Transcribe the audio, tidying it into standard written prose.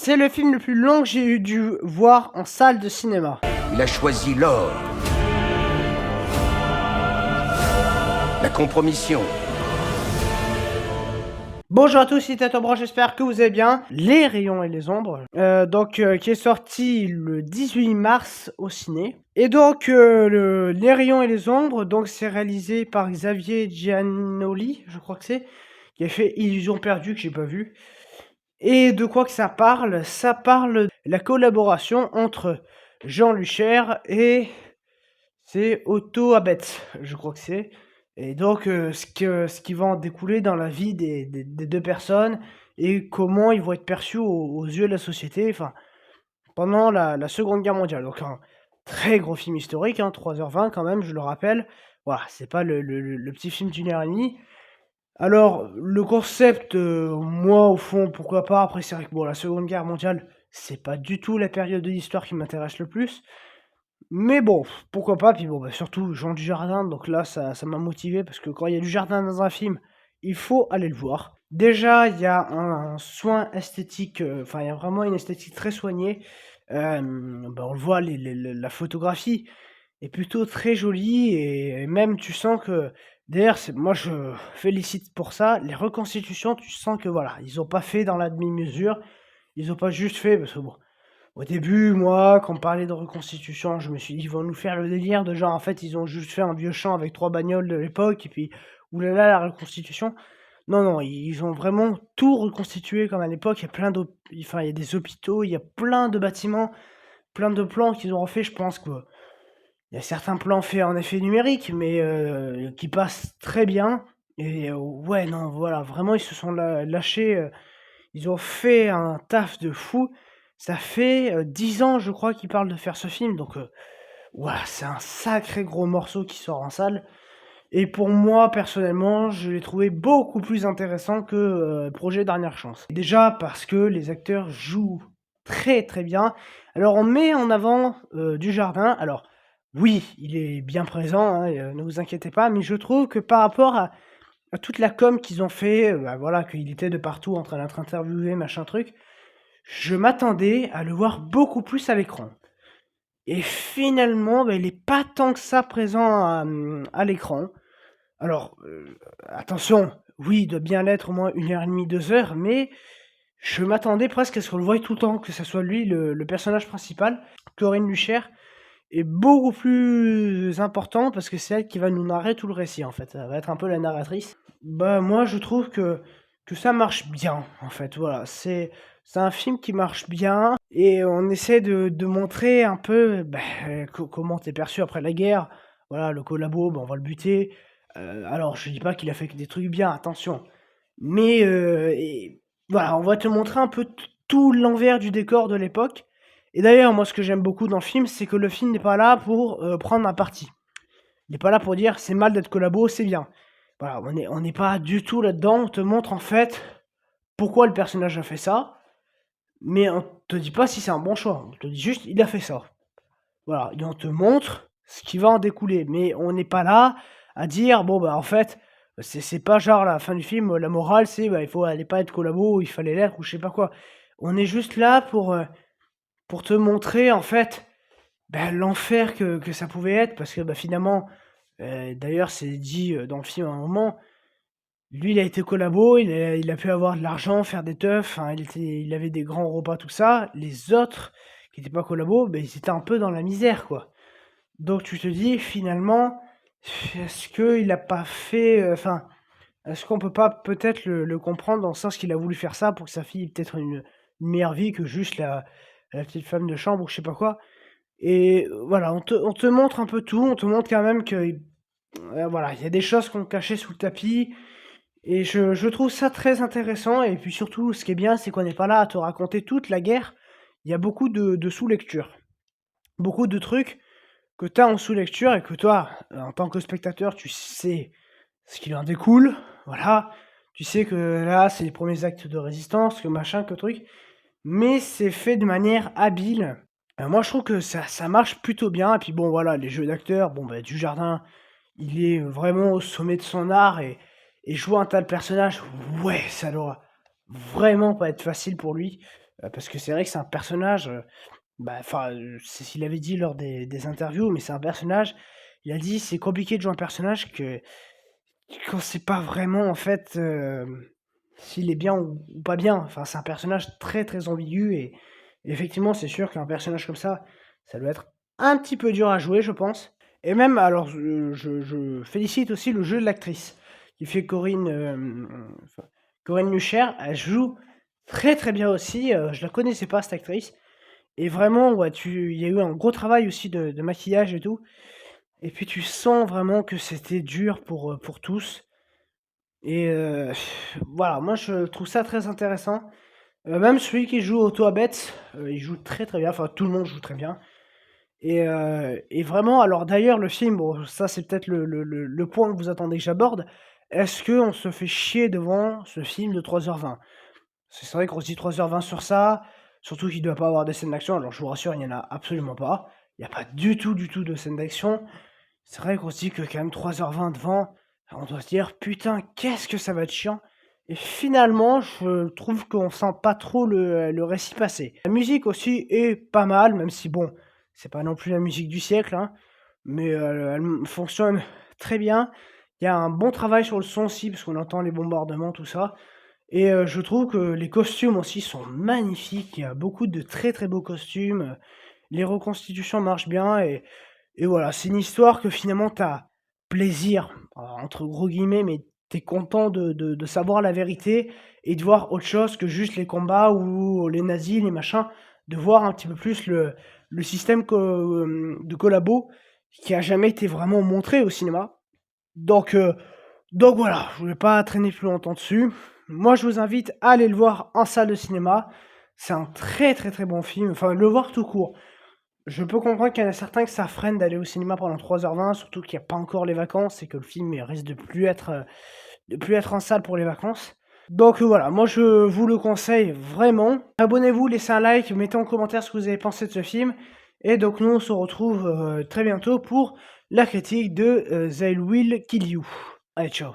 C'est le film le plus long que j'ai dû voir en salle de cinéma. Il a choisi l'or, la compromission. Bonjour à tous, c'est Tatobra, j'espère que vous allez bien. Les rayons et les ombres, qui est sorti le 18 mars au ciné. Et donc, Les rayons et les ombres, donc c'est réalisé par Xavier Giannoli, je crois que c'est, qui a fait Illusion perdue, que j'ai pas vu. Et de quoi que ça parle? Ça parle de la collaboration entre Jean Lucher et c'est Otto Abetz, je crois que c'est. Et donc, ce qui va en découler dans la vie des deux personnes et comment ils vont être perçus aux yeux de la société, enfin, pendant la Seconde Guerre mondiale. Donc, un très gros film historique, 3h20 quand même, je le rappelle. Voilà, c'est pas le petit film d'une heure et demie. Alors, le concept, moi, au fond, pourquoi pas. Après, c'est vrai que bon, la Seconde Guerre mondiale, c'est pas du tout la période de l'histoire qui m'intéresse le plus. Mais bon, pourquoi pas. Puis bon, surtout Jean Dujardin, donc là, ça m'a motivé parce que quand il y a du jardin dans un film, il faut aller le voir. Déjà, il y a un soin esthétique, enfin, il y a vraiment une esthétique très soignée. On le voit, la photographie est plutôt très jolie et même tu sens que d'ailleurs, moi je félicite pour ça. Les reconstitutions, tu sens que voilà, ils ont pas fait dans la demi-mesure. Ils ont pas juste fait parce que bon, au début, moi, quand on parlait de reconstitution, je me suis dit, ils vont nous faire le délire de genre, en fait, ils ont juste fait un vieux champ avec 3 bagnoles de l'époque, et puis, oulala, la reconstitution. Non, non, ils ont vraiment tout reconstitué comme à l'époque. Il y a enfin, il y a des hôpitaux, il y a plein de bâtiments, plein de plans qu'ils ont refait. Je pense que il y a certains plans faits en effet numérique, mais qui passent très bien. Et ouais, non, voilà, vraiment, ils se sont lâchés. Ils ont fait un taf de fou. Ça fait 10 ans, je crois, qu'ils parlent de faire ce film. Donc, voilà, c'est un sacré gros morceau qui sort en salle. Et pour moi, personnellement, je l'ai trouvé beaucoup plus intéressant que Projet Dernière Chance. Déjà parce que les acteurs jouent très très bien. Alors, on met en avant Dujardin. Alors, oui, il est bien présent, ne vous inquiétez pas, mais je trouve que par rapport à toute la com qu'ils ont fait, voilà, qu'il était de partout en train d'être interviewé, machin truc, je m'attendais à le voir beaucoup plus à l'écran. Et finalement, il est pas tant que ça présent à l'écran. Alors, attention, oui, il doit bien l'être au moins 1h30, 2 heures, mais je m'attendais presque à ce qu'on le voie tout le temps, que ça soit lui le personnage principal. Corinne Lucher est beaucoup plus important parce que c'est elle qui va nous narrer tout le récit, en fait. Elle va être un peu la narratrice. Moi, je trouve que ça marche bien, en fait, voilà. C'est un film qui marche bien et on essaie de montrer un peu, comment tu perçu après la guerre. Voilà, le collabo, on va le buter. Alors je dis pas qu'il a fait que des trucs bien, attention. Mais voilà, on va te montrer un peu tout l'envers du décor de l'époque. Et d'ailleurs, moi, ce que j'aime beaucoup dans le film, c'est que le film n'est pas là pour prendre un parti. Il n'est pas là pour dire c'est mal d'être collabo, c'est bien. Voilà, on n'est pas du tout là-dedans. On te montre en fait pourquoi le personnage a fait ça, mais on te dit pas si c'est un bon choix. On te dit juste il a fait ça. Voilà, et on te montre ce qui va en découler. Mais on n'est pas là à dire en fait, c'est pas genre la fin du film, la morale c'est il faut aller pas être collabo, il fallait l'être ou je sais pas quoi. On est juste là pour te montrer en fait l'enfer que ça pouvait être parce que finalement, d'ailleurs c'est dit dans le film à un moment, lui il a été collabo, il a pu avoir de l'argent, faire des teufs, hein, il avait des grands repas, tout ça. Les autres qui étaient pas collabo, ils étaient un peu dans la misère, quoi. Donc tu te dis finalement, est-ce qu'il a pas fait, est-ce qu'on peut pas peut-être le comprendre dans le sens qu'il a voulu faire ça pour que sa fille ait peut-être une meilleure vie que juste la petite femme de chambre ou je sais pas quoi. Et voilà, on te montre un peu tout, on te montre quand même que, voilà, il y a des choses qu'on cachait sous le tapis et je trouve ça très intéressant et puis surtout, ce qui est bien, c'est qu'on n'est pas là à te raconter toute la guerre. Il y a beaucoup de sous-lectures. Beaucoup de trucs que tu as en sous-lecture et que toi, en tant que spectateur, tu sais ce qu'il en découle, voilà. Tu sais que là, c'est les premiers actes de résistance, que machin, que truc. Mais c'est fait de manière habile. Moi, je trouve que ça marche plutôt bien. Et puis bon, voilà, les jeux d'acteurs, Dujardin, il est vraiment au sommet de son art et jouer un tel personnage, ouais, ça doit vraiment pas être facile pour lui. parce que c'est vrai que c'est un personnage, enfin, c'est ce qu'il avait dit lors des interviews, mais c'est un personnage, il a dit: «C'est compliqué de jouer un personnage qu'on sait pas vraiment en fait, s'il est bien ou pas bien». Enfin, c'est un personnage très, très ambigu et effectivement, c'est sûr qu'un personnage comme ça doit être un petit peu dur à jouer, je pense. Et même alors je félicite aussi le jeu de l'actrice qui fait enfin, Corinne Lucher. Elle joue très, très bien aussi, je la connaissais pas cette actrice et vraiment, ouais, il y a eu un gros travail aussi de maquillage et tout et puis tu sens vraiment que c'était dur pour tous et voilà, moi je trouve ça très intéressant. Même celui qui joue Otto Abetz, il joue très, très bien, enfin tout le monde joue très bien et vraiment alors d'ailleurs le film, bon ça c'est peut-être le point que vous attendez que j'aborde. Est-ce qu'on se fait chier devant ce film de 3h20? C'est vrai qu'on se dit 3h20 sur ça, surtout qu'il doit pas avoir de scènes d'action. Alors je vous rassure, il y en a absolument pas. Il y a pas du tout de scènes d'action. C'est vrai qu'on se dit que quand même 3h20 devant, on doit se dire: «Putain, qu'est-ce que ça va être chiant» et finalement, je trouve qu'on sent pas trop le récit passer. La musique aussi est pas mal, même si bon, c'est pas non plus la musique du siècle, hein, mais elle fonctionne très bien. Il y a un bon travail sur le son aussi, parce qu'on entend les bombardements, tout ça et je trouve que les costumes aussi sont magnifiques. Il y a beaucoup de très, très beaux costumes, les reconstitutions marchent bien et voilà, c'est une histoire que finalement tu as «plaisir», entre gros guillemets, mais tu es content de savoir la vérité et de voir autre chose que juste les combats ou les nazis, les machins. De voir un petit peu plus le système de collabo qui a jamais été vraiment montré au cinéma. Donc heu, donc voilà, je voulais pas traîner plus longtemps dessus. Moi, je vous invite à aller le voir en salle de cinéma. C'est un très, très, très bon film, enfin le voir tout court. Je peux comprendre qu'il y en a certains que ça freine d'aller au cinéma pendant 3h20, surtout qu'il y a pas encore les vacances et que le film, il risque de plus être en salle pour les vacances. Donc voilà, moi je vous le conseille vraiment. Abonnez-vous, laissez un like, mettez en commentaire ce que vous avez pensé de ce film et donc nous on se retrouve, très bientôt pour la critique de, They Will Kill You. Allez, ciao.